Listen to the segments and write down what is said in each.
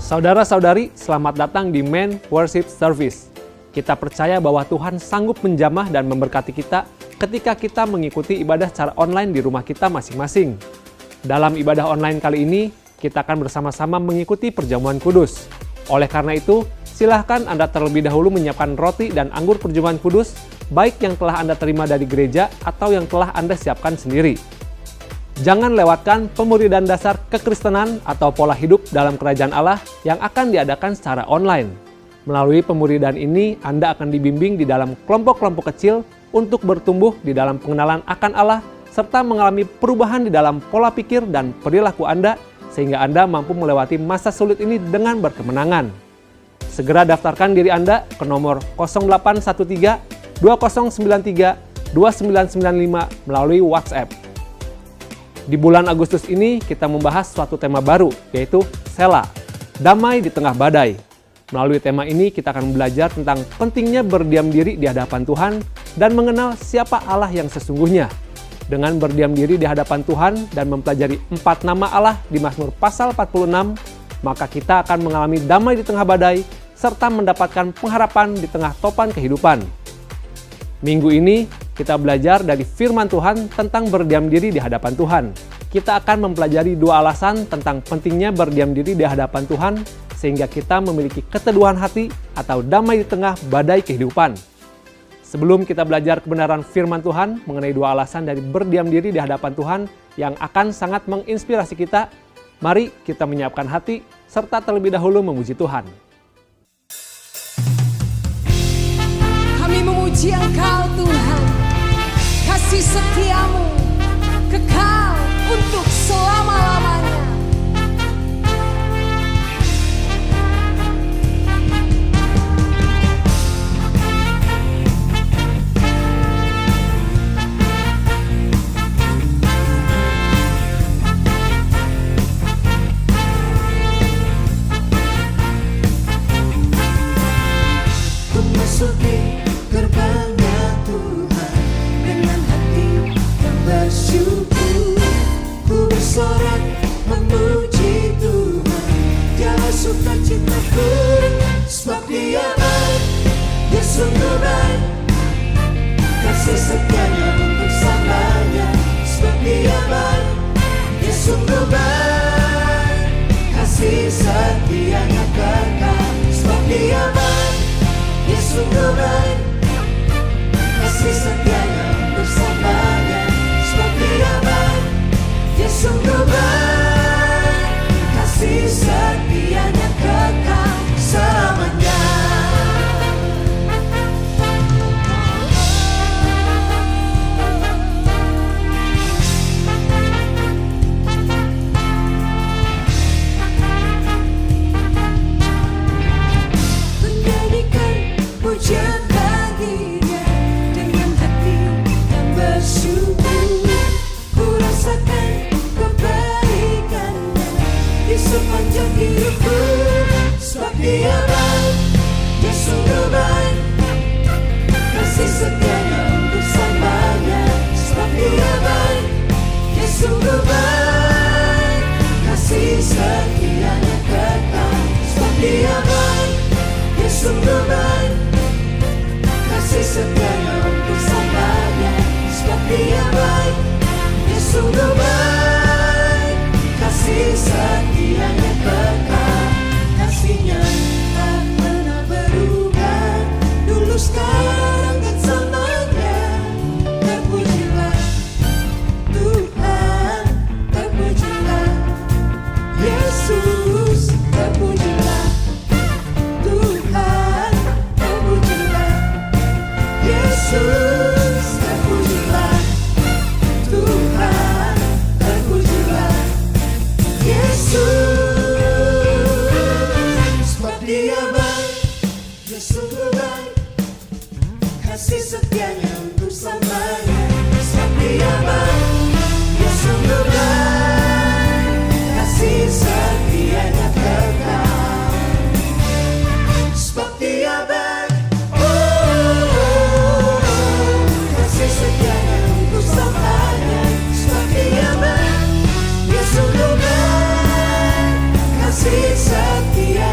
Saudara-saudari, selamat datang di Main Worship Service. Kita percaya bahwa Tuhan sanggup menjamah dan memberkati kita ketika kita mengikuti ibadah secara online di rumah kita masing-masing. Dalam ibadah online kali ini, kita akan bersama-sama mengikuti perjamuan kudus. Oleh karena itu, silahkan Anda terlebih dahulu menyiapkan roti dan anggur perjamuan kudus, baik yang telah Anda terima dari gereja atau yang telah Anda siapkan sendiri. Jangan lewatkan pemuridan dasar kekristenan atau pola hidup dalam kerajaan Allah yang akan diadakan secara online. Melalui pemuridan ini, Anda akan dibimbing di dalam kelompok-kelompok kecil untuk bertumbuh di dalam pengenalan akan Allah, serta mengalami perubahan di dalam pola pikir dan perilaku Anda, sehingga Anda mampu melewati masa sulit ini dengan berkemenangan. Segera daftarkan diri Anda ke nomor 0813 2093 2995 melalui WhatsApp. Di bulan Agustus ini kita membahas suatu tema baru, yaitu Sela, damai di tengah badai. Melalui tema ini kita akan belajar tentang pentingnya berdiam diri di hadapan Tuhan dan mengenal siapa Allah yang sesungguhnya. Dengan berdiam diri di hadapan Tuhan dan mempelajari 4 nama Allah di Mazmur pasal 46, maka kita akan mengalami damai di tengah badai serta mendapatkan pengharapan di tengah topan kehidupan. Minggu ini kita belajar dari firman Tuhan tentang berdiam diri di hadapan Tuhan. Kita akan mempelajari 2 alasan tentang pentingnya berdiam diri di hadapan Tuhan sehingga kita memiliki keteduhan hati atau damai di tengah badai kehidupan. Sebelum kita belajar kebenaran firman Tuhan mengenai 2 alasan dari berdiam diri di hadapan Tuhan yang akan sangat menginspirasi kita, mari kita menyiapkan hati serta terlebih dahulu memuji Tuhan. Kami memuji Engkau Tuhan, kasih setiamu kekal untuk selama-lamanya. Memasuki gerbangnya Tuhan dengan hati yang bersyukur, ku bersorak memuji Tuhan. Dialah sukacitaku, sebab Dia baik, Dia sungguh baik, kasih setianya untuk selamanya. Sebab Dia baik, Dia sungguh baik, kasih setianya kekal. Sebab Dia baik, Dia sungguh baik, kasih setianya untuk selamanya. Sebab Dia baik, Dia sungguh baik, kasih setianya kekal selamanya. Pujian baginya dengan hati yang bersyukur, ku rasakan kebaikannya di sepanjang hidupku. Sebab Dia baik, Dia sungguh baik, kasih setianya untuk selamanya. Sebab Dia baik, Dia sungguh baik, kasih setianya kekal. Sebab Dia baik, Dia sungguh baik, kasih setianya untuk selamanya. Sebab Dia baik, Dia sungguh baik, kasih setianya kekal. Kasih-Nya tak pernah berubah, dulu sekarang dan selamanya. Terpujilah Tuhan, terpujilah Yesus, terpujilah Tuhan, terpujilah Yesus, terpujilah Tuhan, terpujilah Yesus. Sebab Dia baik, Dia sungguh baik, kasih setianya untuk selamanya. Sebab Dia baik, Dia sungguh baik, kasih setianya kekal. Sebab Dia baik, kasih setianya untuk selamanya. Sebab Dia baik, Dia sungguh baik, kasih setia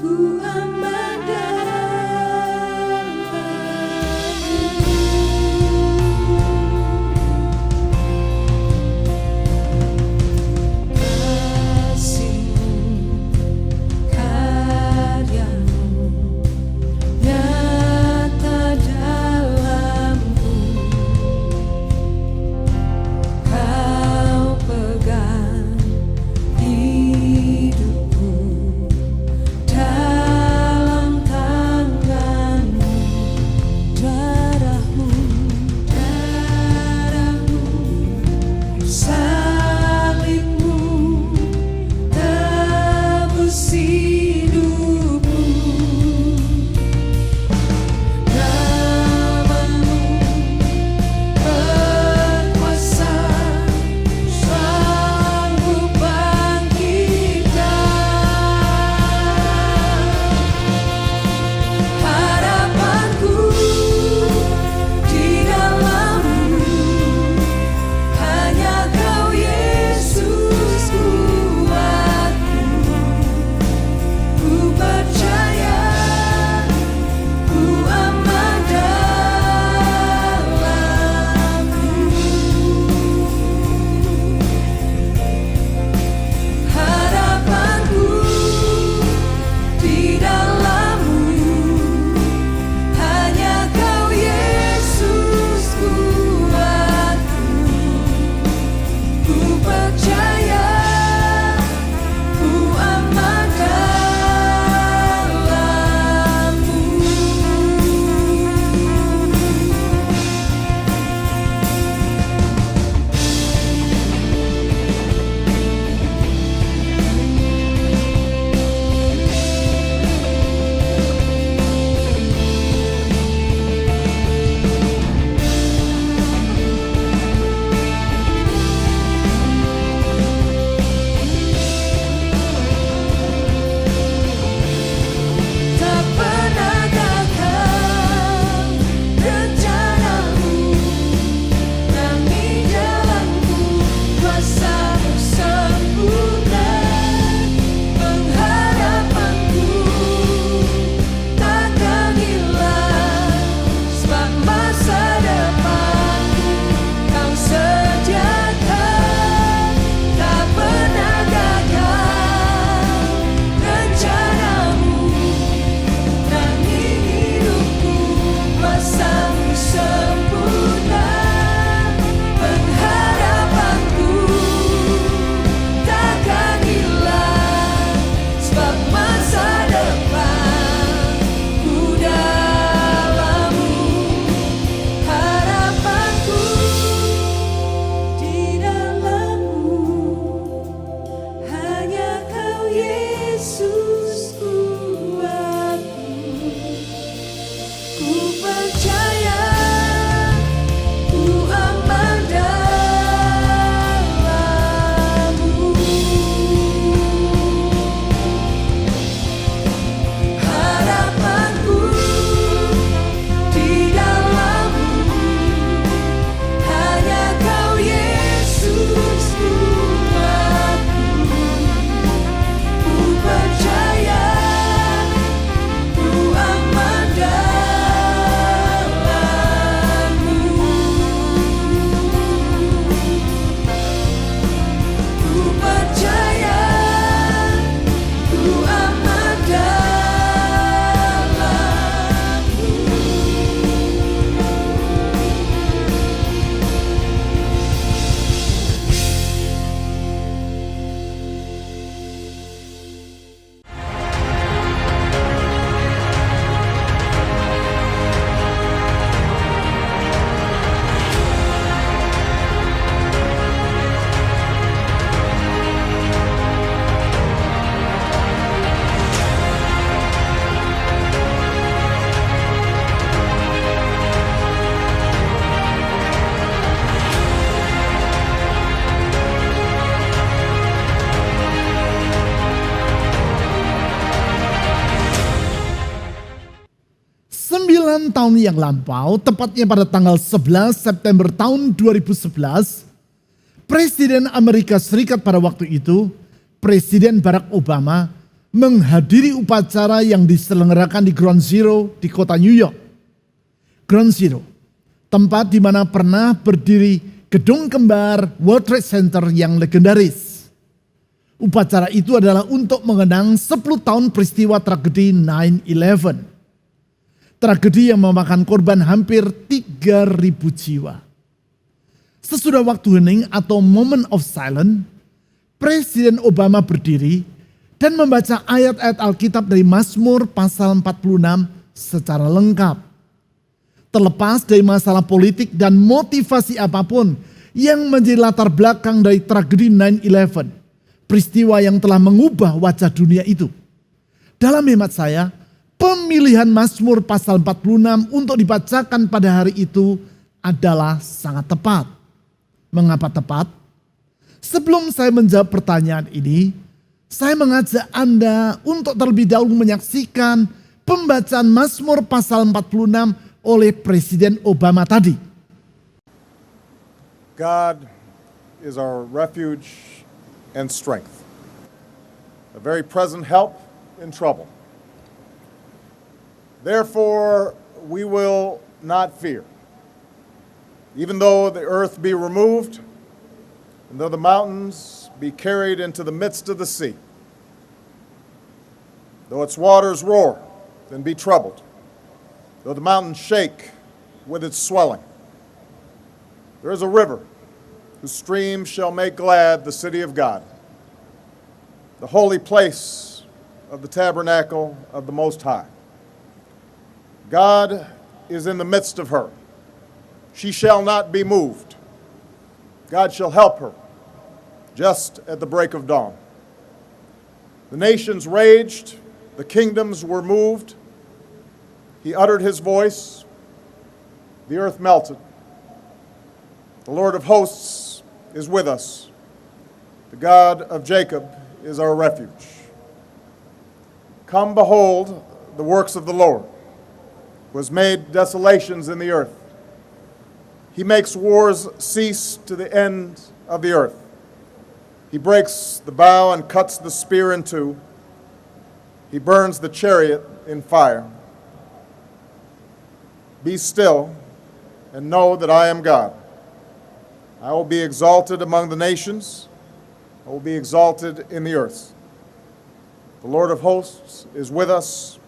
ku aman dalam kasih-Mu, karya-Mu nyata dalamku. Kau pegang hidupku dalam tangan-Mu. Darah-Mu, salib-Mu tebus hidupku. Nama-Mu berkuasa, sanggup bangkitkan. Harapanku di dalam-Mu, hanya Kau Yesus kuatku. Ku percaya, ku aman dalam-Mu. Harapanku di dalam-Mu, hanya Kau Yesus kuatku. Ku percaya, ku aman dalam-Mu. Tak pernah gagal rencana-Mu, kami jalanku, kuasa-Mu sempurna. Pengharapanku takkan hilang, sebab masa depanku Kau sediakan. Tak pernah gagal rencana-Mu, nanti hidupku, kuasa-Mu sempurna. Pengharapanku takkan hilang, sebab masa depanku dalam-Mu. Harapanku di dalam-Mu, hanya Kau Yesus kuatku. Ku percaya, ku aman dalam-Mu. Harapanku di dalam-Mu, hanya Kau Yesus kuatku. Ku percaya, ku aman dalam-Mu. Ku percaya, ku aman Tahun yang lampau, tepatnya pada tanggal 11 September tahun 2011, Presiden Amerika Serikat pada waktu itu, Presiden Barack Obama, menghadiri upacara yang diselenggarakan di Ground Zero di kota New York. Ground Zero, tempat di mana pernah berdiri gedung kembar World Trade Center yang legendaris. Upacara itu adalah untuk mengenang 10 tahun peristiwa tragedi 9/11. Tragedi yang memakan korban hampir 3.000 jiwa. Sesudah waktu hening atau moment of silence, Presiden Obama berdiri dan membaca ayat-ayat Alkitab dari Mazmur pasal 46 secara lengkap. Terlepas dari masalah politik dan motivasi apapun yang menjadi latar belakang dari tragedi 9/11, peristiwa yang telah mengubah wajah dunia itu. Dalam hemat saya, pemilihan Mazmur pasal 46 untuk dibacakan pada hari itu adalah sangat tepat. Mengapa tepat? Sebelum saya menjawab pertanyaan ini, saya mengajak Anda untuk terlebih dahulu menyaksikan pembacaan Mazmur pasal 46 oleh Presiden Obama tadi. God is our refuge and strength, a very present help in trouble. Therefore, we will not fear, even though the earth be removed, and though the mountains be carried into the midst of the sea, though its waters roar and be troubled, though the mountains shake with its swelling. There is a river whose streams shall make glad the city of God, the holy place of the tabernacle of the Most High. God is in the midst of her. She shall not be moved. God shall help her just at the break of dawn. The nations raged, the kingdoms were moved. He uttered his voice, the earth melted. The Lord of hosts is with us. The God of Jacob is our refuge. Come behold the works of the Lord, who has made desolations in the earth. He makes wars cease to the end of the earth. He breaks the bow and cuts the spear in two. He burns the chariot in fire. Be still and know that I am God. I will be exalted among the nations. I will be exalted in the earth. The Lord of hosts is with us.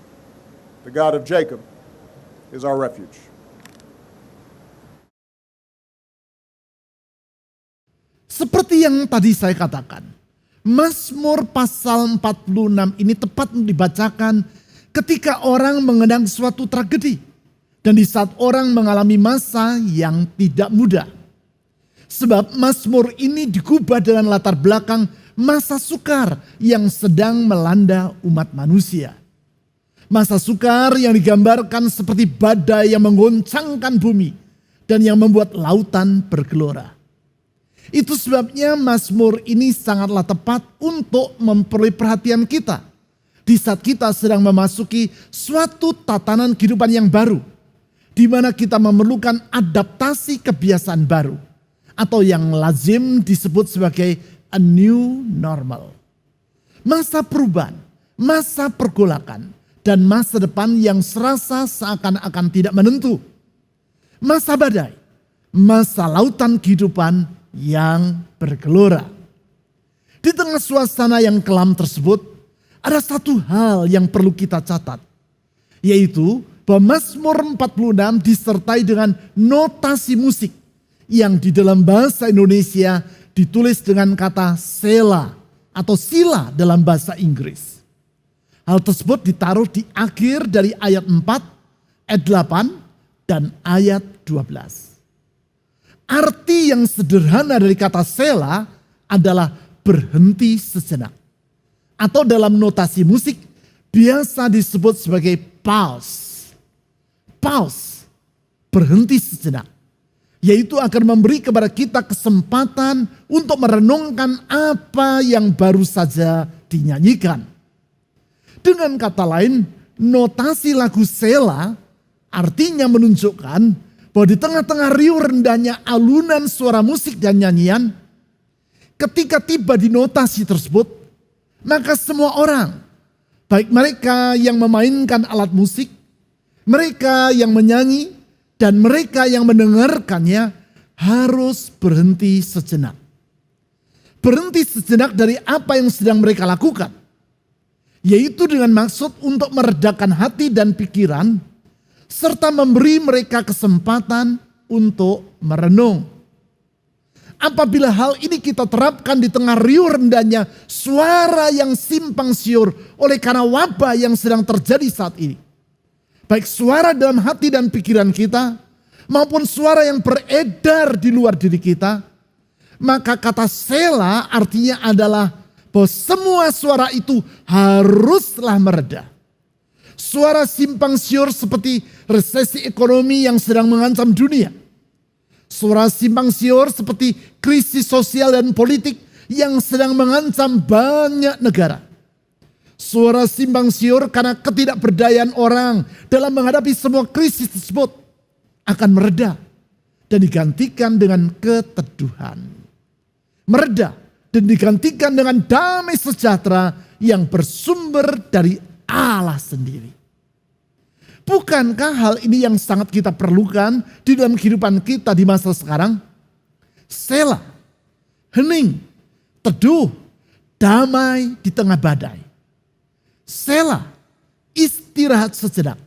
The God of Jacob is our refuge. Seperti yang tadi saya katakan, Mazmur pasal 46 ini tepat dibacakan ketika orang mengenang suatu tragedi dan di saat orang mengalami masa yang tidak mudah. Sebab Mazmur ini digubah dengan latar belakang masa sukar yang sedang melanda umat manusia. Masa sukar yang digambarkan seperti badai yang menggoncangkan bumi dan yang membuat lautan bergelora. Itu sebabnya Mazmur ini sangatlah tepat untuk memperoleh perhatian kita di saat kita sedang memasuki suatu tatanan kehidupan yang baru, di mana kita memerlukan adaptasi kebiasaan baru atau yang lazim disebut sebagai a new normal. Masa perubahan, masa pergolakan, dan masa depan yang serasa seakan-akan tidak menentu. Masa badai, masa lautan kehidupan yang bergelora. Di tengah suasana yang kelam tersebut, ada satu hal yang perlu kita catat, yaitu bahwa Mazmur 46 disertai dengan notasi musik yang di dalam bahasa Indonesia ditulis dengan kata sela atau sila dalam bahasa Inggris. Hal tersebut ditaruh di akhir dari ayat 4, ayat 8, dan ayat 12. Arti yang sederhana dari kata sela adalah berhenti sejenak. Atau dalam notasi musik biasa disebut sebagai pause. Pause, berhenti sejenak. Yaitu akan memberi kepada kita kesempatan untuk merenungkan apa yang baru saja dinyanyikan. Dengan kata lain, notasi lagu sela artinya menunjukkan bahwa di tengah-tengah riuh rendahnya alunan suara musik dan nyanyian, ketika tiba di notasi tersebut, maka semua orang, Baik mereka yang memainkan alat musik, mereka yang menyanyi, dan mereka yang mendengarkannya harus berhenti sejenak. Berhenti sejenak dari apa yang sedang mereka lakukan. Yaitu dengan maksud untuk meredakan hati dan pikiran, serta memberi mereka kesempatan untuk merenung. Apabila hal ini kita terapkan di tengah riuh rendahnya suara yang simpang siur oleh karena wabah yang sedang terjadi saat ini. Baik suara dalam hati dan pikiran kita maupun suara yang beredar di luar diri kita. Maka kata Selah artinya adalah bahwa semua suara itu haruslah mereda. Suara simpang siur seperti resesi ekonomi yang sedang mengancam dunia. Suara simpang siur seperti krisis sosial dan politik yang sedang mengancam banyak negara. Suara simpang siur karena ketidakberdayaan orang dalam menghadapi semua krisis tersebut akan mereda dan digantikan dengan keteduhan. Mereda dan digantikan dengan damai sejahtera yang bersumber dari Allah sendiri. Bukankah hal ini yang sangat kita perlukan di dalam kehidupan kita di masa sekarang? Selah, hening, teduh, damai di tengah badai. Selah, istirahat sejenak,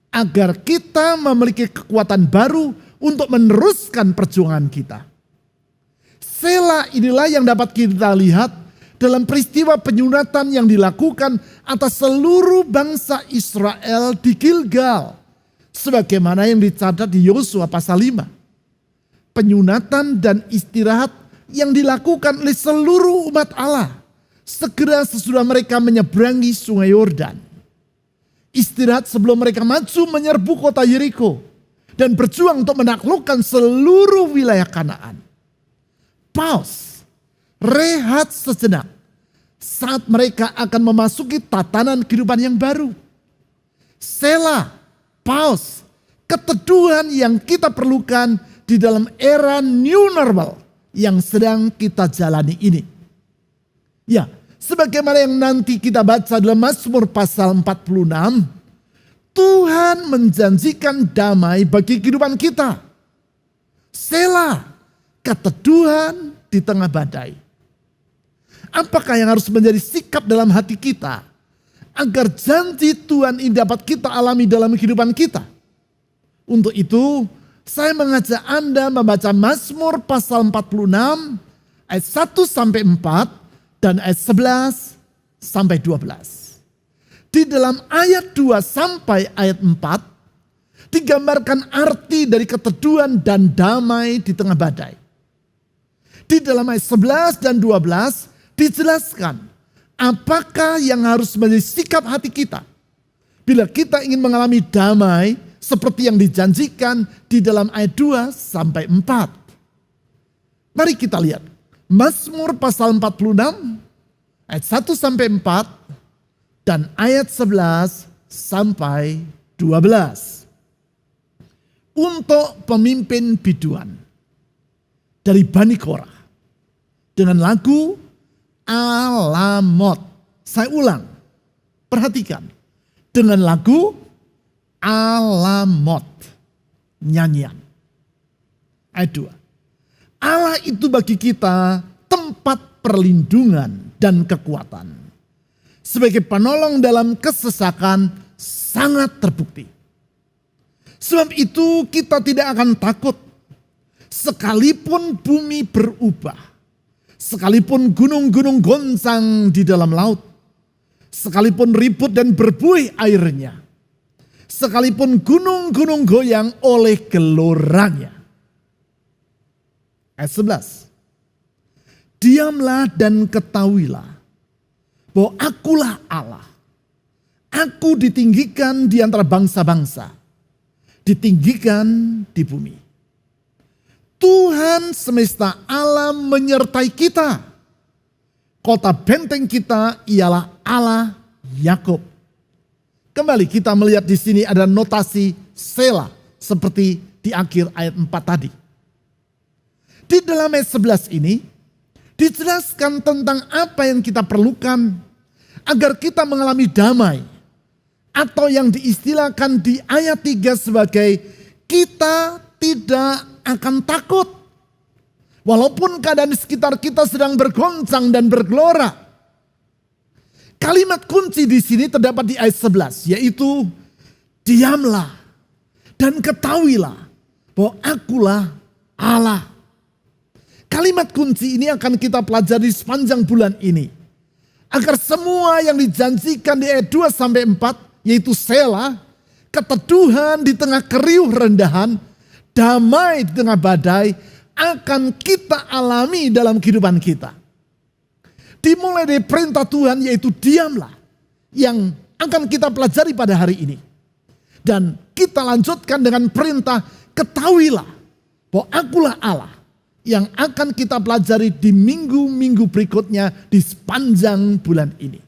agar kita memiliki kekuatan baru untuk meneruskan perjuangan kita. Selah inilah yang dapat kita lihat dalam peristiwa penyunatan yang dilakukan atas seluruh bangsa Israel di Gilgal. Sebagaimana yang dicatat di Yosua pasal 5. Penyunatan dan istirahat yang dilakukan oleh seluruh umat Allah segera sesudah mereka menyeberangi sungai Yordan. Istirahat sebelum mereka maju menyerbu kota Yeriko dan berjuang untuk menaklukkan seluruh wilayah Kanaan. Pause, rehat sejenak saat mereka akan memasuki tatanan kehidupan yang baru. Selah, pause, keteduhan yang kita perlukan di dalam era new normal yang sedang kita jalani ini. Ya, sebagaimana yang nanti kita baca dalam Mazmur pasal 46, Tuhan menjanjikan damai bagi kehidupan kita. Selah, keteduhan di tengah badai. Apakah yang harus menjadi sikap dalam hati kita agar janji Tuhan ini dapat kita alami dalam kehidupan kita? Untuk itu, saya mengajak Anda membaca Mazmur pasal 46 ayat 1 sampai 4 dan ayat 11 sampai 12. Di dalam ayat 2 sampai ayat 4 digambarkan arti dari keteduhan dan damai di tengah badai. Di dalam ayat 11 dan 12 dijelaskan apakah yang harus menjadi sikap hati kita bila kita ingin mengalami damai seperti yang dijanjikan di dalam ayat 2 sampai 4. Mari kita lihat Mazmur pasal 46 ayat 1 sampai 4 dan ayat 11 sampai 12. Untuk pemimpin biduan dari Bani Korah dengan lagu Alamot. Saya ulang, perhatikan. Dengan lagu Alamot, nyanyian. Ayat 2. Allah itu bagi kita tempat perlindungan dan kekuatan. Sebagai penolong dalam kesesakan sangat terbukti. Sebab itu kita tidak akan takut sekalipun bumi berubah, sekalipun gunung-gunung goncang di dalam laut, sekalipun ribut dan berbuih airnya, sekalipun gunung-gunung goyang oleh geloranya. Ayat 11. Diamlah dan ketahuilah bahwa akulah Allah. Aku ditinggikan di antara bangsa-bangsa, ditinggikan di bumi. Tuhan semesta alam menyertai kita. Kota benteng kita ialah Allah Yakub. Kembali kita melihat di sini ada notasi Selah seperti di akhir ayat 4 tadi. Di dalam ayat 11 ini dijelaskan tentang apa yang kita perlukan agar kita mengalami damai. Atau yang diistilahkan di ayat 3 sebagai kita tidak akan takut. Walaupun keadaan di sekitar kita sedang bergoncang dan bergelora. Kalimat kunci di sini terdapat di ayat 11, yaitu diamlah dan ketahuilah bahwa akulah Allah. Kalimat kunci ini akan kita pelajari sepanjang bulan ini. Agar semua yang dijanjikan di ayat 2 sampai 4, yaitu Selah, keteduhan di tengah keriuh rendahan, damai di tengah badai, akan kita alami dalam kehidupan kita. Dimulai dari perintah Tuhan yaitu diamlah, yang akan kita pelajari pada hari ini. Dan kita lanjutkan dengan perintah ketahuilah bahwa akulah Allah, yang akan kita pelajari di minggu-minggu berikutnya di sepanjang bulan ini.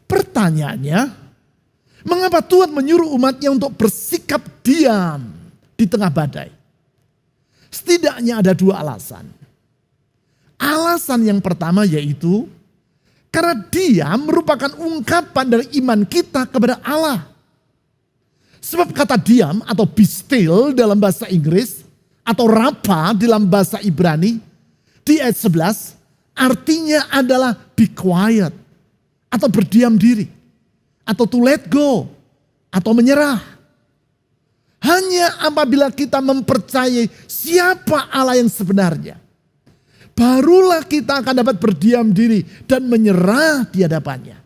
Pertanyaannya, mengapa Tuhan menyuruh umatnya untuk bersikap diam di tengah badai? Setidaknya ada 2 alasan. Alasan yang pertama yaitu karena diam merupakan ungkapan dari iman kita kepada Allah. Sebab kata diam atau be still dalam bahasa Inggris atau rapa dalam bahasa Ibrani di ayat 11 artinya adalah be quiet atau berdiam diri atau to let go atau menyerah. Hanya apabila kita mempercayai siapa Allah yang sebenarnya, barulah kita akan dapat berdiam diri dan menyerah di hadapannya.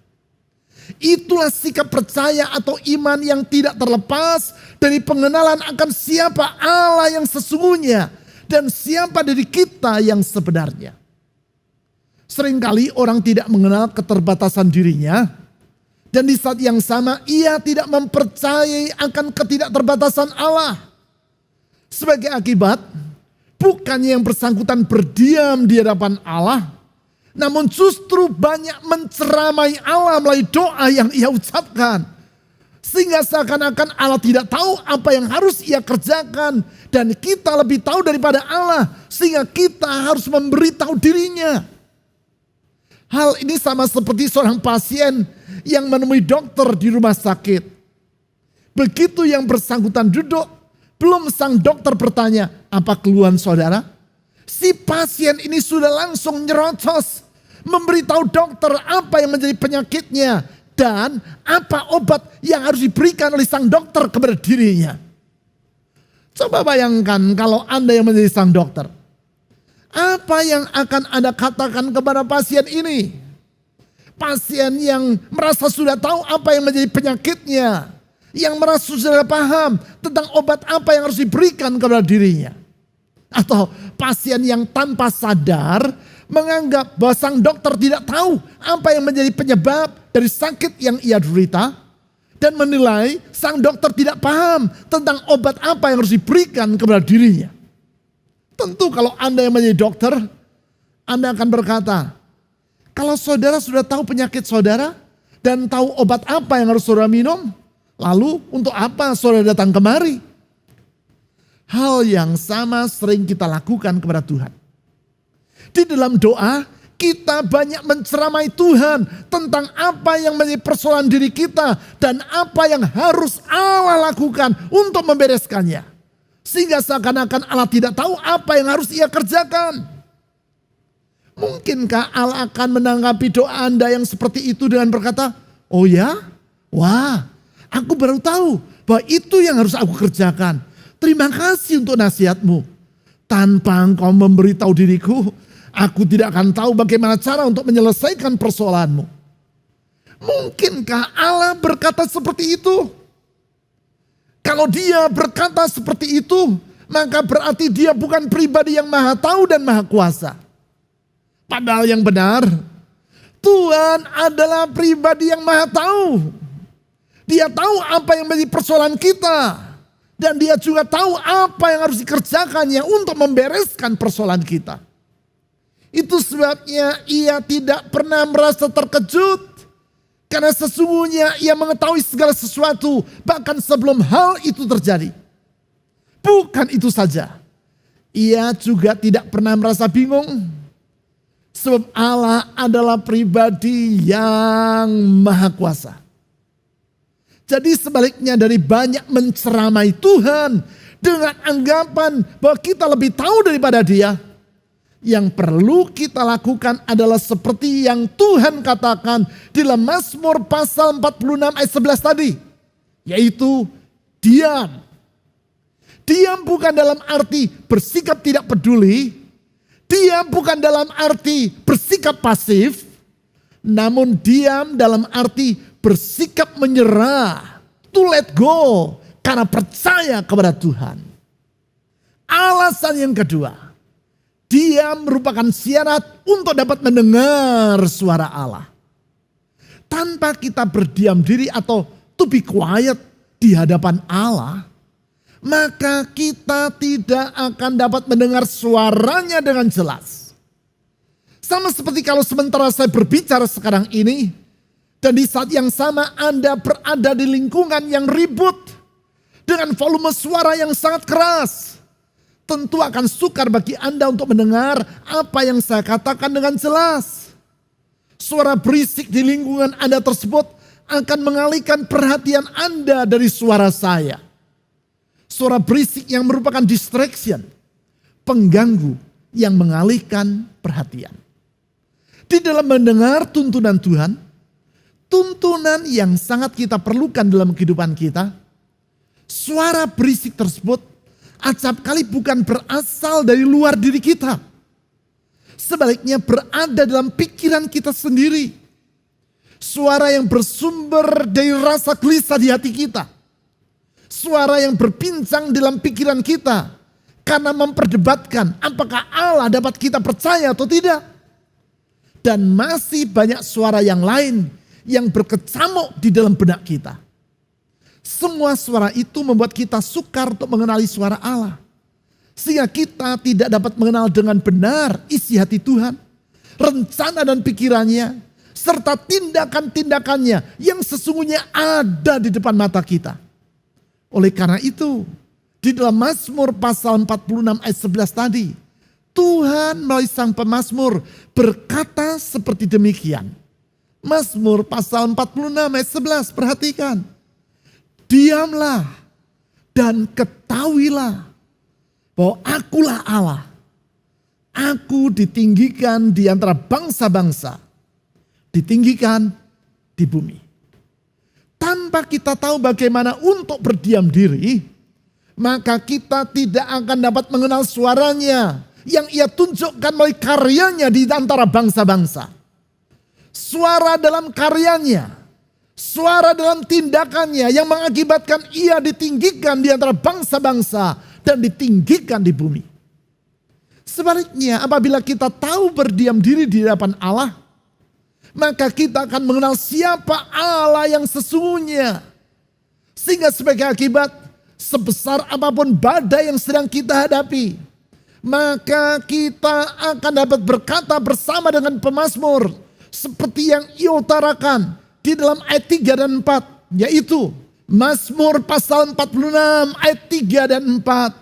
Itulah sikap percaya atau iman yang tidak terlepas dari pengenalan akan siapa Allah yang sesungguhnya dan siapa diri kita yang sebenarnya. Seringkali orang tidak mengenal keterbatasan dirinya, dan di saat yang sama ia tidak mempercayai akan ketidakterbatasan Allah. Sebagai akibat, bukannya yang bersangkutan berdiam di hadapan Allah, namun justru banyak menceramai Allah melalui doa yang ia ucapkan. Sehingga seakan-akan Allah tidak tahu apa yang harus ia kerjakan. Dan kita lebih tahu daripada Allah, sehingga kita harus memberitahu dirinya. Hal ini sama seperti seorang pasien yang menemui dokter di rumah sakit. Begitu yang bersangkutan duduk, belum sang dokter bertanya, apa keluhan saudara? Si pasien ini sudah langsung nyerocos, memberitahu dokter apa yang menjadi penyakitnya dan apa obat yang harus diberikan oleh sang dokter kepada dirinya. Coba bayangkan kalau Anda yang menjadi sang dokter. Apa yang akan Anda katakan kepada pasien ini? Pasien yang merasa sudah tahu apa yang menjadi penyakitnya, yang merasa sudah paham tentang obat apa yang harus diberikan kepada dirinya. Atau pasien yang tanpa sadar menganggap bahwa sang dokter tidak tahu apa yang menjadi penyebab dari sakit yang ia derita, dan menilai sang dokter tidak paham tentang obat apa yang harus diberikan kepada dirinya. Tentu kalau Anda yang menjadi dokter, Anda akan berkata, kalau saudara sudah tahu penyakit saudara dan tahu obat apa yang harus saudara minum, lalu untuk apa saudara datang kemari? Hal yang sama sering kita lakukan kepada Tuhan. Di dalam doa, kita banyak menceramai Tuhan tentang apa yang menjadi persoalan diri kita dan apa yang harus Allah lakukan untuk membereskannya. Sehingga seakan-akan Allah tidak tahu apa yang harus ia kerjakan. Mungkinkah Allah akan menanggapi doa Anda yang seperti itu dengan berkata, oh ya? Wah, aku baru tahu bahwa itu yang harus aku kerjakan. Terima kasih untuk nasihatmu. Tanpa engkau memberitahu diriku, aku tidak akan tahu bagaimana cara untuk menyelesaikan persoalanmu. Mungkinkah Allah berkata seperti itu? Kalau dia berkata seperti itu, maka berarti dia bukan pribadi yang maha tahu dan maha kuasa. Padahal yang benar, Tuhan adalah pribadi yang maha tahu. Dia tahu apa yang menjadi persoalan kita. Dan dia juga tahu apa yang harus dikerjakannya untuk membereskan persoalan kita. Itu sebabnya ia tidak pernah merasa terkejut. Karena sesungguhnya ia mengetahui segala sesuatu bahkan sebelum hal itu terjadi. Bukan itu saja. Ia juga tidak pernah merasa bingung. Sebab Allah adalah pribadi yang maha kuasa. Jadi sebaliknya dari banyak menceramai Tuhan dengan anggapan bahwa kita lebih tahu daripada Dia, yang perlu kita lakukan adalah seperti yang Tuhan katakan di dalam Mazmur pasal 46 ayat 11 tadi, yaitu diam. Diam bukan dalam arti bersikap tidak peduli, diam bukan dalam arti bersikap pasif, namun diam dalam arti bersikap menyerah, to let go, karena percaya kepada Tuhan. Alasan yang kedua, diam merupakan syarat untuk dapat mendengar suara Allah. Tanpa kita berdiam diri atau to be quiet di hadapan Allah, maka kita tidak akan dapat mendengar suaranya dengan jelas. Sama seperti kalau sementara saya berbicara sekarang ini, dan di saat yang sama Anda berada di lingkungan yang ribut, dengan volume suara yang sangat keras, tentu akan sukar bagi Anda untuk mendengar apa yang saya katakan dengan jelas. Suara berisik di lingkungan Anda tersebut akan mengalihkan perhatian Anda dari suara saya. Suara berisik yang merupakan distraction, pengganggu yang mengalihkan perhatian. Di dalam mendengar tuntunan Tuhan, tuntunan yang sangat kita perlukan dalam kehidupan kita, suara berisik tersebut acap kali bukan berasal dari luar diri kita. Sebaliknya berada dalam pikiran kita sendiri. Suara yang bersumber dari rasa gelisah di hati kita. Suara yang berbincang dalam pikiran kita karena memperdebatkan apakah Allah dapat kita percaya atau tidak. Dan masih banyak suara yang lain yang berkecamuk di dalam benak kita. Semua suara itu membuat kita sukar untuk mengenali suara Allah. Sehingga kita tidak dapat mengenal dengan benar isi hati Tuhan, rencana dan pikirannya, serta tindakan-tindakannya yang sesungguhnya ada di depan mata kita. Oleh karena itu, di dalam Mazmur pasal 46 ayat 11 tadi, Tuhan melalui sang pemazmur berkata seperti demikian. Mazmur pasal 46 ayat 11, perhatikan. Diamlah dan ketahuilah bahwa akulah Allah. Aku ditinggikan di antara bangsa-bangsa, ditinggikan di bumi. Tanpa kita tahu bagaimana untuk berdiam diri, maka kita tidak akan dapat mengenal suaranya yang ia tunjukkan melalui karyanya di antara bangsa-bangsa. Suara dalam karyanya, suara dalam tindakannya yang mengakibatkan ia ditinggikan di antara bangsa-bangsa dan ditinggikan di bumi. Sebaliknya, apabila kita tahu berdiam diri di hadapan Allah, maka kita akan mengenal siapa Allah yang sesungguhnya. Sehingga sebagai akibat, sebesar apapun badai yang sedang kita hadapi, maka kita akan dapat berkata bersama dengan pemazmur seperti yang ia utarakan di dalam ayat 3 dan 4, yaitu Mazmur pasal 46 ayat 3 dan 4.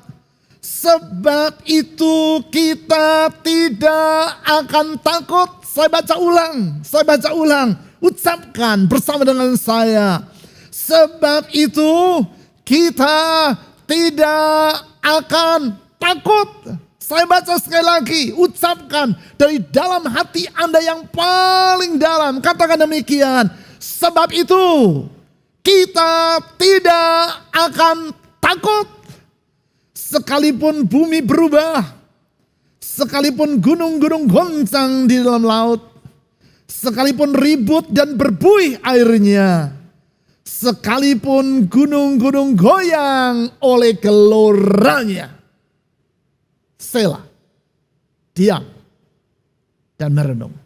Sebab itu kita tidak akan takut. Saya baca ulang, ucapkan bersama dengan saya. Sebab itu kita tidak akan takut. Saya baca sekali lagi, ucapkan dari dalam hati Anda yang paling dalam. Katakan demikian, sebab itu kita tidak akan takut. Sekalipun bumi berubah, sekalipun gunung-gunung goncang di dalam laut, sekalipun ribut dan berbuih airnya, sekalipun gunung-gunung goyang oleh geloranya. Selah, diam, dan merenung.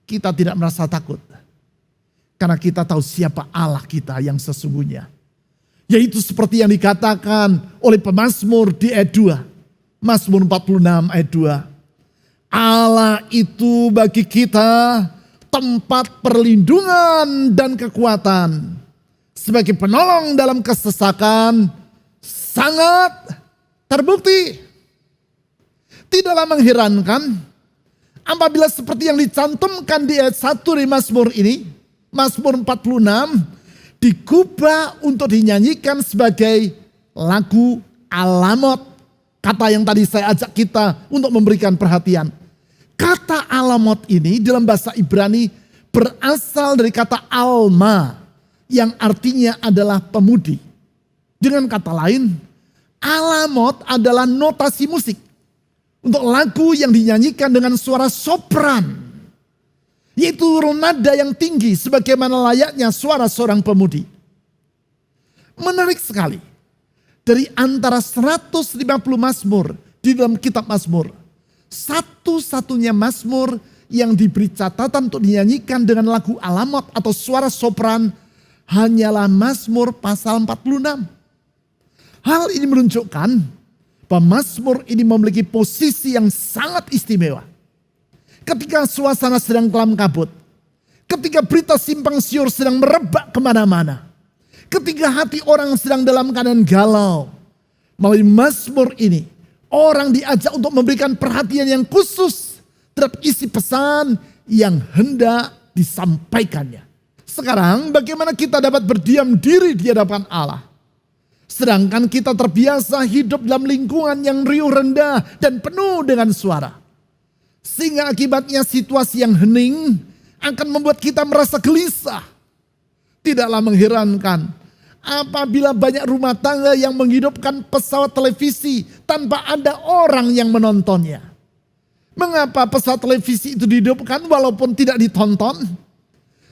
Kita tidak merasa takut, karena kita tahu siapa Allah kita yang sesungguhnya. Yaitu seperti yang dikatakan oleh pemazmur di ayat 2. Mazmur 46 ayat 2. Allah itu bagi kita tempat perlindungan dan kekuatan. Sebagai penolong dalam kesesakan sangat terbukti. Tidaklah mengherankan Apabila seperti yang dicantumkan di ayat 1 di Mazmur ini, Mazmur 46, digubah untuk dinyanyikan sebagai lagu alamot. Kata yang tadi saya ajak kita untuk memberikan perhatian. Kata alamot ini dalam bahasa Ibrani berasal dari kata alma, yang artinya adalah pemudi. Dengan kata lain, alamot adalah notasi musik untuk lagu yang dinyanyikan dengan suara sopran, yaitu nada yang tinggi sebagaimana layaknya suara seorang pemudi. Menarik sekali, dari antara 150 mazmur di dalam kitab Mazmur, satu-satunya mazmur yang diberi catatan untuk dinyanyikan dengan lagu alamot atau suara sopran hanyalah Mazmur pasal 46. Hal ini menunjukkan bahwa Mazmur ini memiliki posisi yang sangat istimewa. Ketika suasana sedang kelam kabut, ketika berita simpang siur sedang merebak kemana-mana, ketika hati orang sedang dalam keadaan galau, melalui Mazmur ini, orang diajak untuk memberikan perhatian yang khusus terhadap isi pesan yang hendak disampaikannya. Sekarang bagaimana kita dapat berdiam diri di hadapan Allah? Sedangkan kita terbiasa hidup dalam lingkungan yang riuh rendah dan penuh dengan suara. Sehingga akibatnya situasi yang hening akan membuat kita merasa gelisah. Tidaklah mengherankan apabila banyak rumah tangga yang menghidupkan pesawat televisi tanpa ada orang yang menontonnya. Mengapa pesawat televisi itu dihidupkan walaupun tidak ditonton?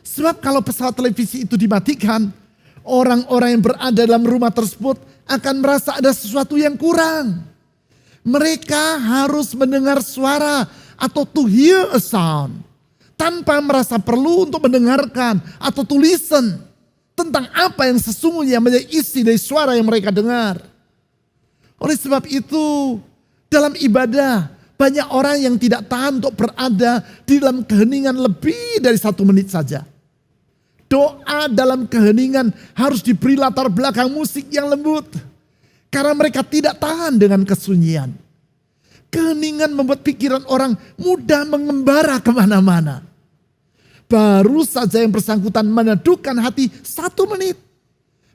Sebab kalau pesawat televisi itu dimatikan, orang-orang yang berada dalam rumah tersebut akan merasa ada sesuatu yang kurang. Mereka harus mendengar suara atau to hear a sound, tanpa merasa perlu untuk mendengarkan atau to listen tentang apa yang sesungguhnya menjadi isi dari suara yang mereka dengar. Oleh sebab itu, dalam ibadah banyak orang yang tidak tahan untuk berada di dalam keheningan lebih dari 1 menit saja. Doa dalam keheningan harus diberi latar belakang musik yang lembut. Karena mereka tidak tahan dengan kesunyian. Keheningan membuat pikiran orang mudah mengembara kemana-mana. Baru saja yang bersangkutan meneduhkan hati 1 menit.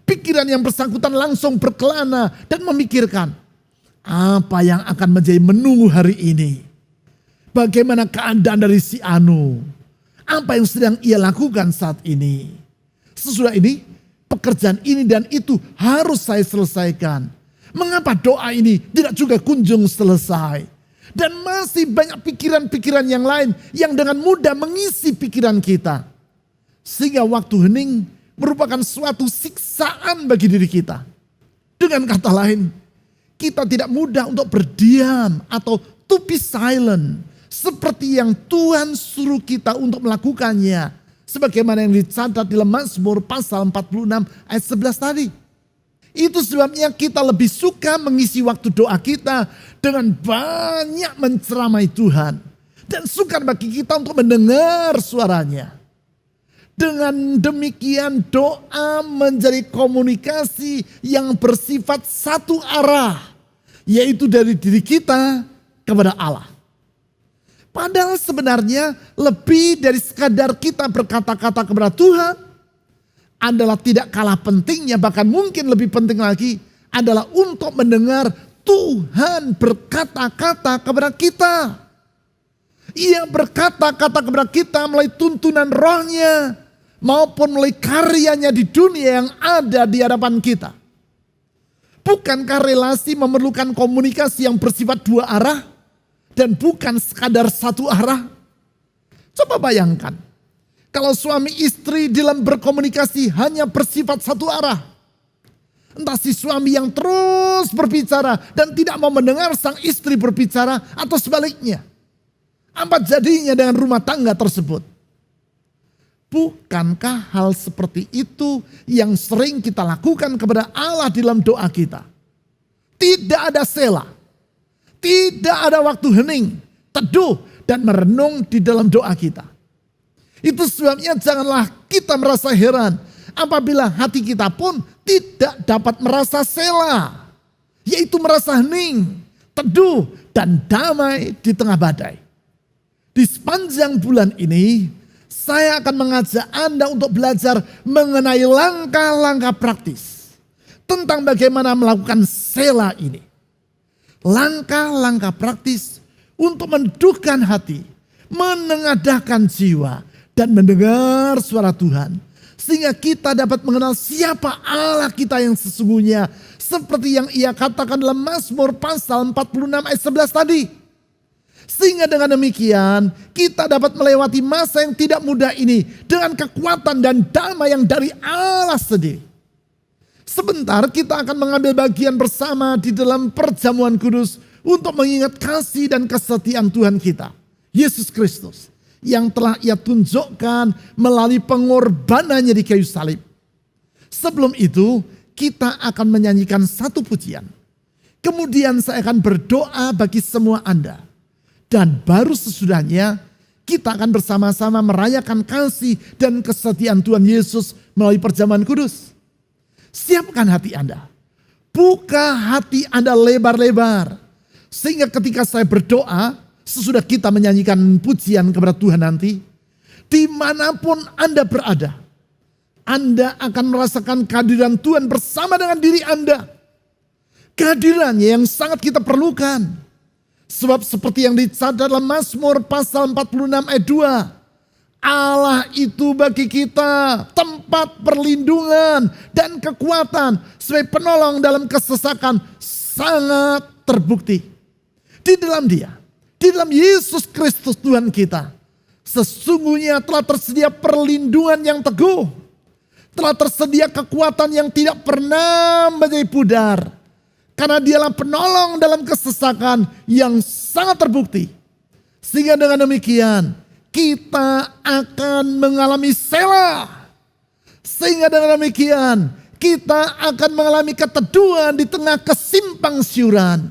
Pikiran yang bersangkutan langsung berkelana dan memikirkan. Apa yang akan menjadi menu hari ini? Bagaimana keadaan dari si Anu? Apa yang sedang ia lakukan saat ini? Sesudah ini, pekerjaan ini dan itu harus saya selesaikan. Mengapa doa ini tidak juga kunjung selesai? Dan masih banyak pikiran-pikiran yang lain yang dengan mudah mengisi pikiran kita. Sehingga waktu hening merupakan suatu siksaan bagi diri kita. Dengan kata lain, kita tidak mudah untuk berdiam atau to be silent. Seperti yang Tuhan suruh kita untuk melakukannya. Sebagaimana yang dicatat di Mazmur pasal 46 ayat 11 tadi. Itu sebabnya kita lebih suka mengisi waktu doa kita dengan banyak menceramai Tuhan. Dan sukar bagi kita untuk mendengar suaranya. Dengan demikian doa menjadi komunikasi yang bersifat satu arah. Yaitu dari diri kita kepada Allah. Padahal sebenarnya lebih dari sekadar kita berkata-kata kepada Tuhan adalah tidak kalah pentingnya, bahkan mungkin lebih penting lagi adalah untuk mendengar Tuhan berkata-kata kepada kita. Ia berkata-kata kepada kita melalui tuntunan rohnya maupun melalui karyanya di dunia yang ada di hadapan kita. Bukankah relasi memerlukan komunikasi yang bersifat 2 arah? Dan bukan sekadar 1 arah. Coba bayangkan. Kalau suami istri dalam berkomunikasi hanya bersifat 1 arah. Entah si suami yang terus berbicara dan tidak mau mendengar sang istri berbicara atau sebaliknya. Apa jadinya dengan rumah tangga tersebut? Bukankah hal seperti itu yang sering kita lakukan kepada Allah dalam doa kita? Tidak ada sela. Tidak ada waktu hening, teduh, dan merenung di dalam doa kita. Itu sebabnya janganlah kita merasa heran apabila hati kita pun tidak dapat merasa sela. Yaitu merasa hening, teduh, dan damai di tengah badai. Di sepanjang bulan ini, saya akan mengajak Anda untuk belajar mengenai langkah-langkah praktis tentang bagaimana melakukan sela ini. Langkah-langkah praktis untuk mendukan hati, menengadahkan jiwa, dan mendengar suara Tuhan. Sehingga kita dapat mengenal siapa Allah kita yang sesungguhnya. Seperti yang ia katakan dalam Mazmur pasal 46 ayat 11 tadi. Sehingga dengan demikian kita dapat melewati masa yang tidak mudah ini dengan kekuatan dan damai yang dari Allah sendiri. Sebentar kita akan mengambil bagian bersama di dalam perjamuan kudus untuk mengingat kasih dan kesetiaan Tuhan kita, Yesus Kristus, yang telah ia tunjukkan melalui pengorbanannya di kayu salib. Sebelum itu kita akan menyanyikan satu pujian. Kemudian saya akan berdoa bagi semua Anda. Dan baru sesudahnya kita akan bersama-sama merayakan kasih dan kesetiaan Tuhan Yesus melalui perjamuan kudus. Siapkan hati Anda. Buka hati Anda lebar-lebar. Sehingga ketika saya berdoa, sesudah kita menyanyikan pujian kepada Tuhan nanti, dimanapun Anda berada, Anda akan merasakan kehadiran Tuhan bersama dengan diri Anda. Kehadirannya yang sangat kita perlukan. Sebab seperti yang dicatat dalam Mazmur pasal 46 ayat 2. Allah itu bagi kita tempat perlindungan dan kekuatan sebagai penolong dalam kesesakan sangat terbukti. Di dalam Dia, di dalam Yesus Kristus Tuhan kita, sesungguhnya telah tersedia perlindungan yang teguh. Telah tersedia kekuatan yang tidak pernah menjadi pudar. Karena dialah penolong dalam kesesakan yang sangat terbukti. Sehingga dengan demikian kita akan mengalami sela. Sehingga dengan demikian kita akan mengalami keteduhan di tengah kesimpang siuran.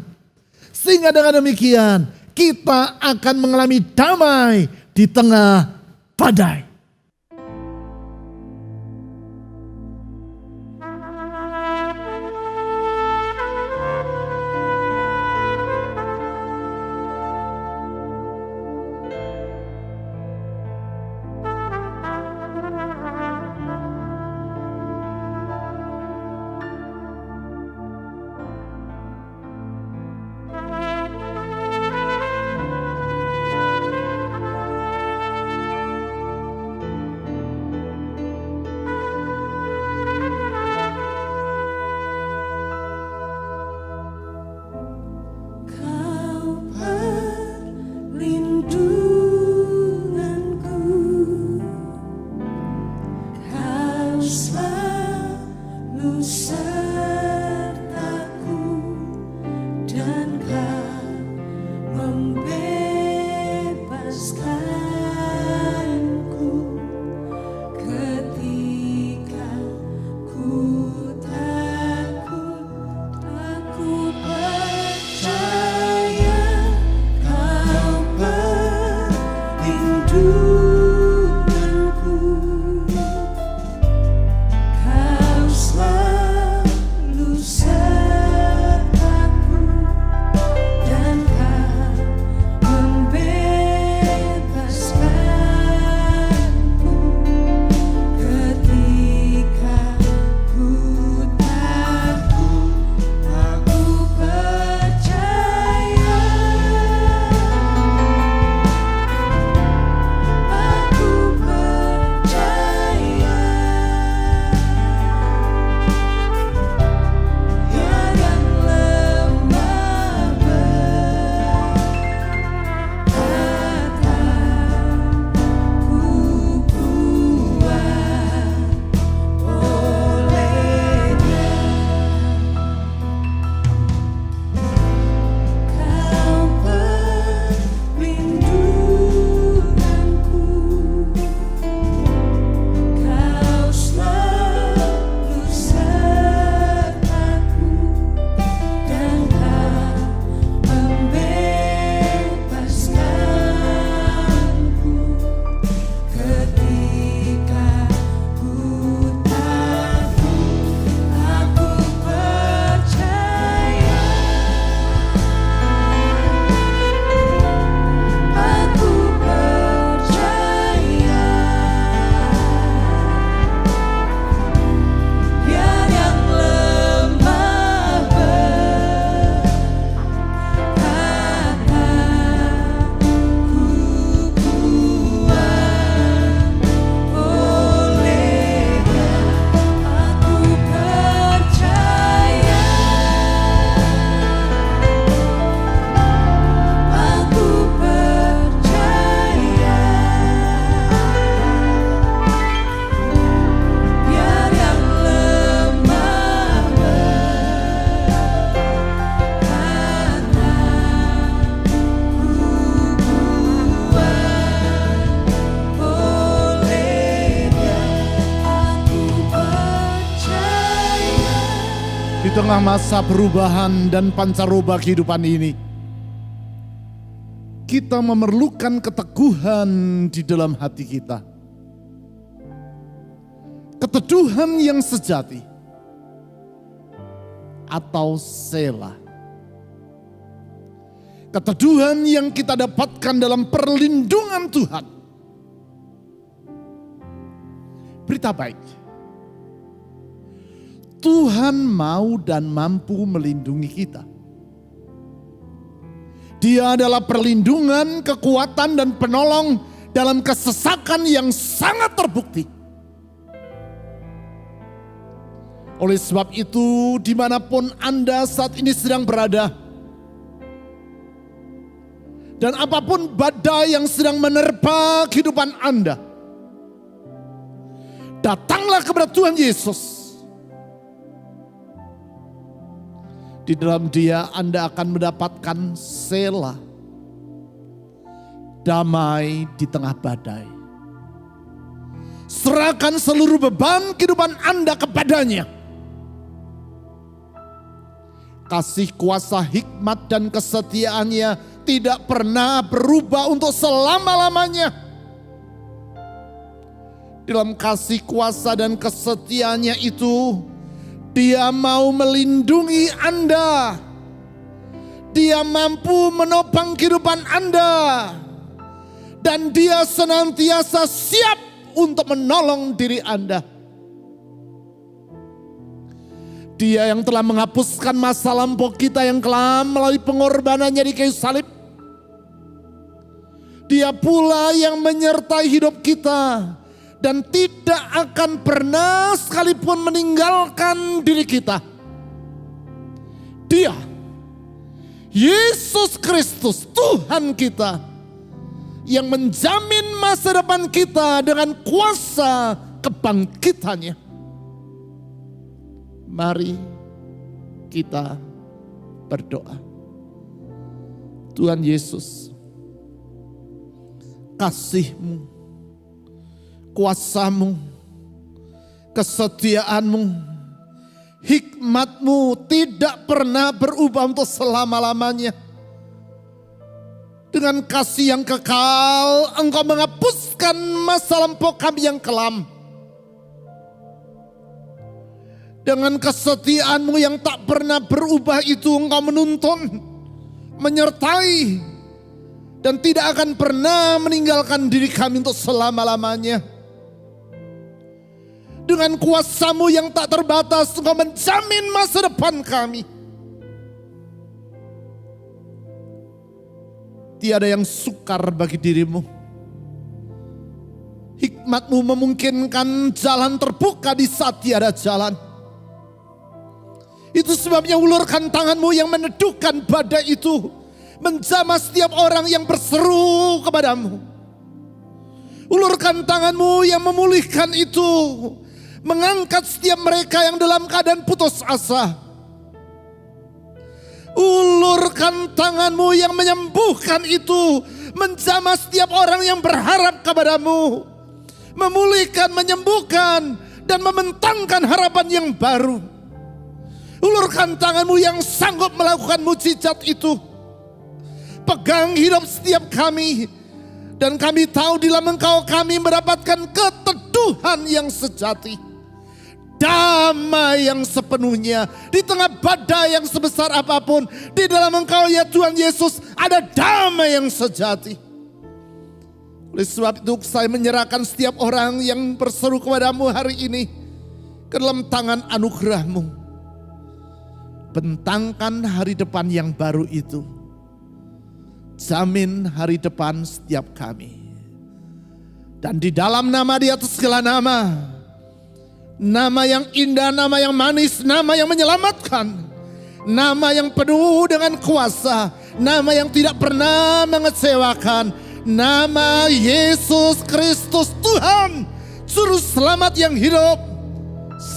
Sehingga dengan demikian kita akan mengalami damai di tengah badai. Di tengah masa perubahan dan pancaroba kehidupan ini, kita memerlukan keteguhan di dalam hati kita. Keteduhan yang sejati atau sela. Keteduhan yang kita dapatkan dalam perlindungan Tuhan. Berita baik. Tuhan mau dan mampu melindungi kita. Dia adalah perlindungan, kekuatan, dan penolong dalam kesesakan yang sangat terbukti. Oleh sebab itu, dimanapun Anda saat ini sedang berada, dan apapun badai yang sedang menerpa kehidupan Anda, datanglah kepada Tuhan Yesus. Di dalam Dia Anda akan mendapatkan sela, damai di tengah badai. Serahkan seluruh beban kehidupan Anda kepadanya. Kasih kuasa, hikmat, dan kesetiaannya tidak pernah berubah untuk selama-lamanya. Dalam kasih kuasa dan kesetiaannya itu, Dia mau melindungi Anda. Dia mampu menopang kehidupan Anda. Dan Dia senantiasa siap untuk menolong diri Anda. Dia yang telah menghapuskan masa lampau kita yang kelam melalui pengorbanannya di kayu salib. Dia pula yang menyertai hidup kita dan tidak akan pernah sekalipun meninggalkan diri kita. Dia, Yesus Kristus, Tuhan kita, yang menjamin masa depan kita dengan kuasa kebangkitannya. Mari kita berdoa. Tuhan Yesus, kasih-Mu, kuasa-Mu, kesetiaan-Mu, hikmat-Mu tidak pernah berubah untuk selama-lamanya. Dengan kasih yang kekal, Engkau menghapuskan masa lampau kami yang kelam. Dengan kesetiaan-Mu yang tak pernah berubah itu, Engkau menuntun, menyertai, dan tidak akan pernah meninggalkan diri kami untuk selama-lamanya. Dengan kuasa-Mu yang tak terbatas, Engkau menjamin masa depan kami. Tiada yang sukar bagi diri-Mu. Hikmat-Mu memungkinkan jalan terbuka di saat tiada jalan. Itu sebabnya ulurkan tangan-Mu yang meneduhkan badai itu, menjamah setiap orang yang berseru kepadamu. Ulurkan tangan-Mu yang memulihkan itu, mengangkat setiap mereka yang dalam keadaan putus asa. Ulurkan tangan-Mu yang menyembuhkan itu, menjamah setiap orang yang berharap kepadamu. Memulihkan, menyembuhkan, dan membentangkan harapan yang baru. Ulurkan tangan-Mu yang sanggup melakukan mujizat itu. Pegang hidup setiap kami. Dan kami tahu di dalam Engkau kami mendapatkan keteduhan yang sejati. Damai yang sepenuhnya. Di tengah badai yang sebesar apapun. Di dalam Engkau ya Tuhan Yesus ada damai yang sejati. Oleh sebab itu saya menyerahkan setiap orang yang berseru kepadamu hari ini ke dalam tangan anugerah-Mu. Bentangkan hari depan yang baru itu. Jamin hari depan setiap kami. Dan di dalam nama di atas segala nama. Nama yang indah, nama yang manis, nama yang menyelamatkan. Nama yang penuh dengan kuasa. Nama yang tidak pernah mengecewakan. Nama Yesus Kristus Tuhan, Juru Selamat yang hidup.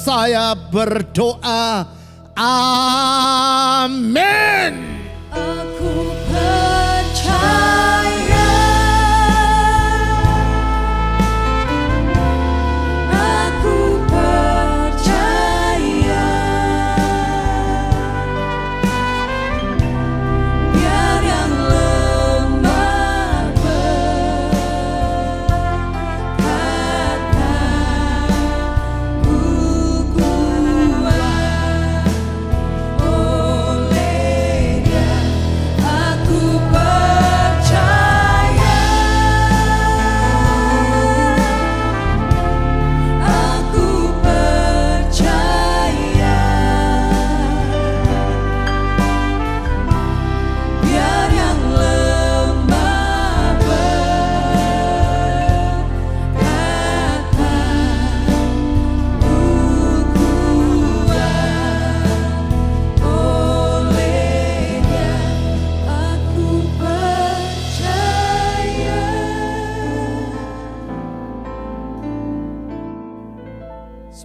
Saya berdoa. Amin. Aku percaya, aku percaya.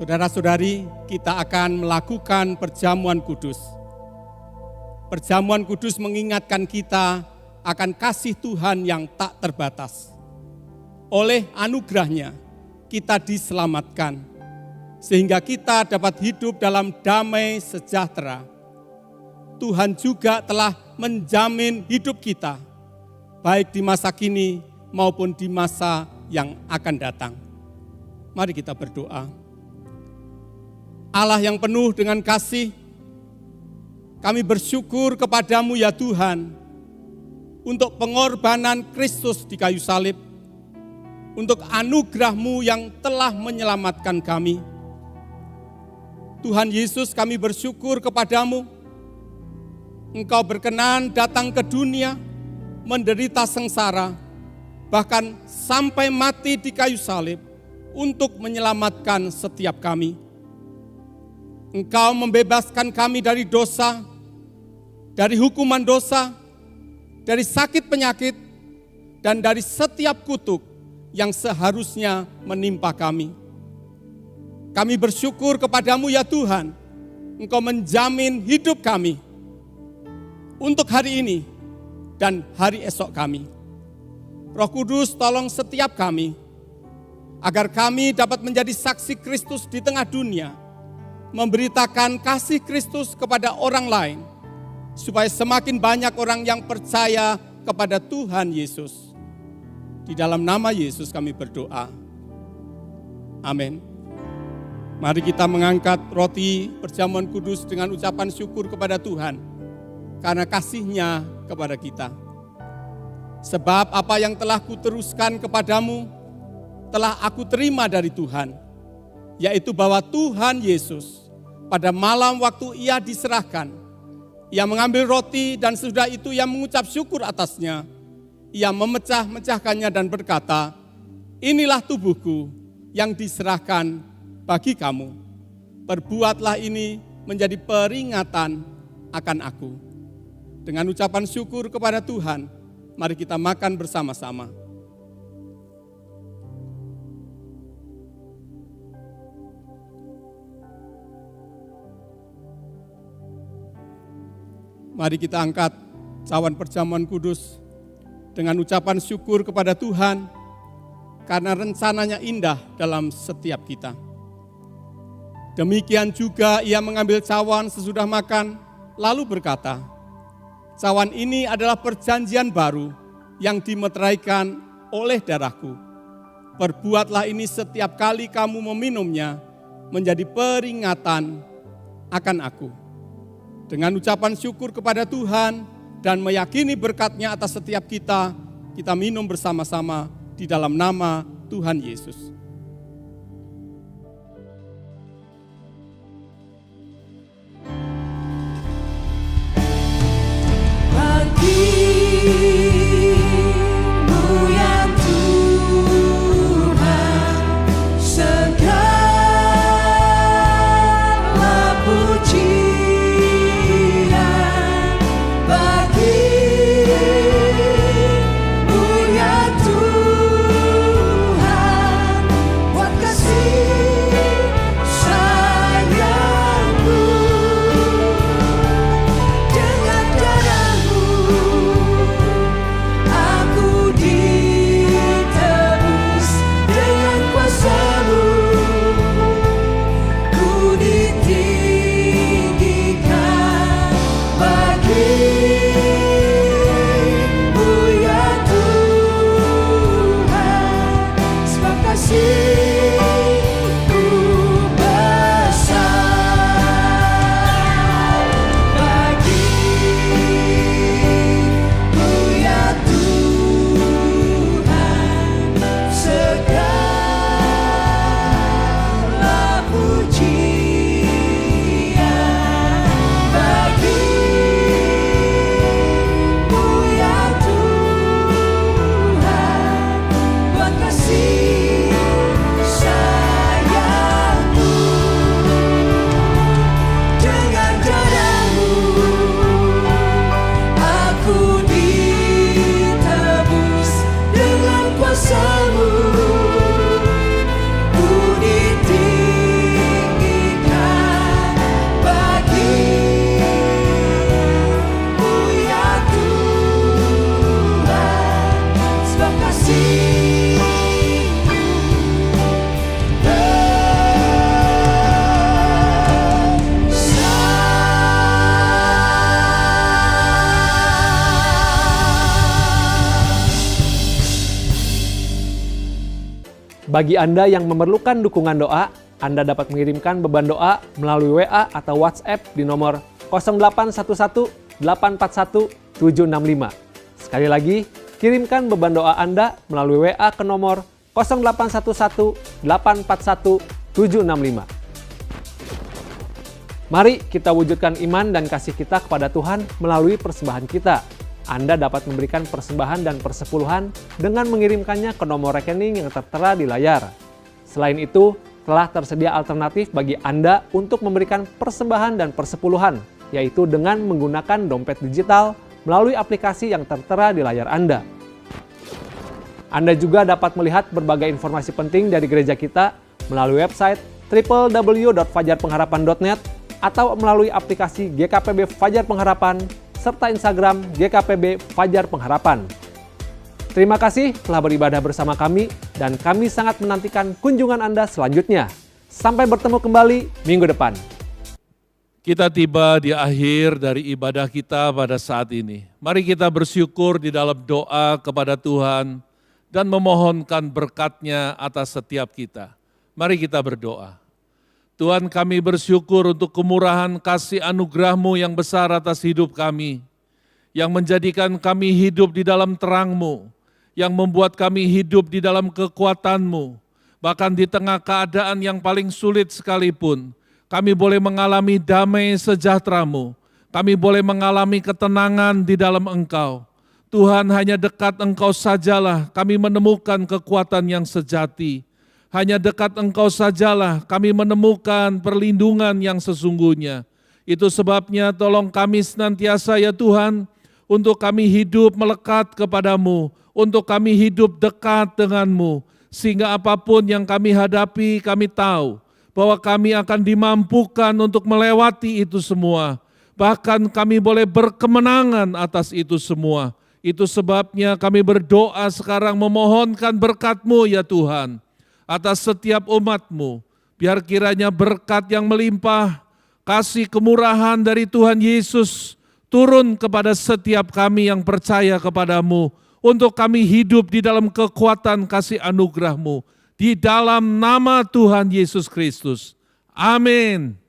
Saudara-saudari, kita akan melakukan perjamuan kudus. Perjamuan kudus mengingatkan kita akan kasih Tuhan yang tak terbatas. Oleh anugerahnya, kita diselamatkan, sehingga kita dapat hidup dalam damai sejahtera. Tuhan juga telah menjamin hidup kita, baik di masa kini maupun di masa yang akan datang. Mari kita berdoa. Allah yang penuh dengan kasih, kami bersyukur kepadamu ya Tuhan, untuk pengorbanan Kristus di kayu salib, untuk anugerah-Mu yang telah menyelamatkan kami. Tuhan Yesus, kami bersyukur kepadamu, Engkau berkenan datang ke dunia, menderita sengsara, bahkan sampai mati di kayu salib untuk menyelamatkan setiap kami. Engkau membebaskan kami dari dosa, dari hukuman dosa, dari sakit penyakit, dan dari setiap kutuk yang seharusnya menimpa kami. Kami bersyukur kepadamu ya Tuhan, Engkau menjamin hidup kami untuk hari ini dan hari esok kami. Roh Kudus, tolong setiap kami, agar kami dapat menjadi saksi Kristus di tengah dunia, memberitakan kasih Kristus kepada orang lain, supaya semakin banyak orang yang percaya kepada Tuhan Yesus. Di dalam nama Yesus kami berdoa. Amin. Mari kita mengangkat roti perjamuan kudus dengan ucapan syukur kepada Tuhan, karena kasih-Nya kepada kita. Sebab apa yang telah kuteruskan kepadamu, telah aku terima dari Tuhan, yaitu bahwa Tuhan Yesus pada malam waktu Ia diserahkan, Ia mengambil roti dan sesudah itu Ia mengucap syukur atasnya. Ia memecah-mecahkannya dan berkata, inilah tubuhku yang diserahkan bagi kamu. Perbuatlah ini menjadi peringatan akan aku. Dengan ucapan syukur kepada Tuhan, mari kita makan bersama-sama. Mari kita angkat cawan perjamuan kudus dengan ucapan syukur kepada Tuhan, karena rencananya indah dalam setiap kita. Demikian juga Ia mengambil cawan sesudah makan, lalu berkata, cawan ini adalah perjanjian baru yang dimeteraikan oleh darahku. Perbuatlah ini setiap kali kamu meminumnya, menjadi peringatan akan aku. Dengan ucapan syukur kepada Tuhan dan meyakini berkat-Nya atas setiap kita, kita minum bersama-sama di dalam nama Tuhan Yesus. Bagimu ya Tuhan, segala pujian. Bagimu ya Tuhan, Bagi Anda yang memerlukan dukungan doa, Anda dapat mengirimkan beban doa melalui WA atau WhatsApp di nomor 0811 841 765. Sekali lagi, kirimkan beban doa Anda melalui WA ke nomor 0811 841 765. Mari kita wujudkan iman dan kasih kita kepada Tuhan melalui persembahan kita. Anda dapat memberikan persembahan dan persepuluhan dengan mengirimkannya ke nomor rekening yang tertera di layar. Selain itu, telah tersedia alternatif bagi Anda untuk memberikan persembahan dan persepuluhan, yaitu dengan menggunakan dompet digital melalui aplikasi yang tertera di layar Anda. Anda juga dapat melihat berbagai informasi penting dari gereja kita melalui website www.fajarpengharapan.net atau melalui aplikasi GKPB Fajar Pengharapan serta Instagram GKPB Fajar Pengharapan. Terima kasih telah beribadah bersama kami dan kami sangat menantikan kunjungan Anda selanjutnya. Sampai bertemu kembali minggu depan. Kita tiba di akhir dari ibadah kita pada saat ini. Mari kita bersyukur di dalam doa kepada Tuhan dan memohonkan berkat-Nya atas setiap kita. Mari kita berdoa. Tuhan, kami bersyukur untuk kemurahan kasih anugerah-Mu yang besar atas hidup kami, yang menjadikan kami hidup di dalam terang-Mu, yang membuat kami hidup di dalam kekuatan-Mu, bahkan di tengah keadaan yang paling sulit sekalipun, kami boleh mengalami damai sejahtera-Mu, kami boleh mengalami ketenangan di dalam Engkau. Tuhan, hanya dekat Engkau sajalah kami menemukan kekuatan yang sejati. Hanya dekat Engkau sajalah kami menemukan perlindungan yang sesungguhnya. Itu sebabnya tolong kami senantiasa ya Tuhan, untuk kami hidup melekat kepadamu, untuk kami hidup dekat denganmu, sehingga apapun yang kami hadapi kami tahu bahwa kami akan dimampukan untuk melewati itu semua. Bahkan kami boleh berkemenangan atas itu semua. Itu sebabnya kami berdoa sekarang memohonkan berkat-Mu ya Tuhan, atas setiap umat-Mu, biar kiranya berkat yang melimpah, kasih kemurahan dari Tuhan Yesus turun kepada setiap kami yang percaya kepada-Mu, untuk kami hidup di dalam kekuatan kasih anugerah-Mu, di dalam nama Tuhan Yesus Kristus. Amin.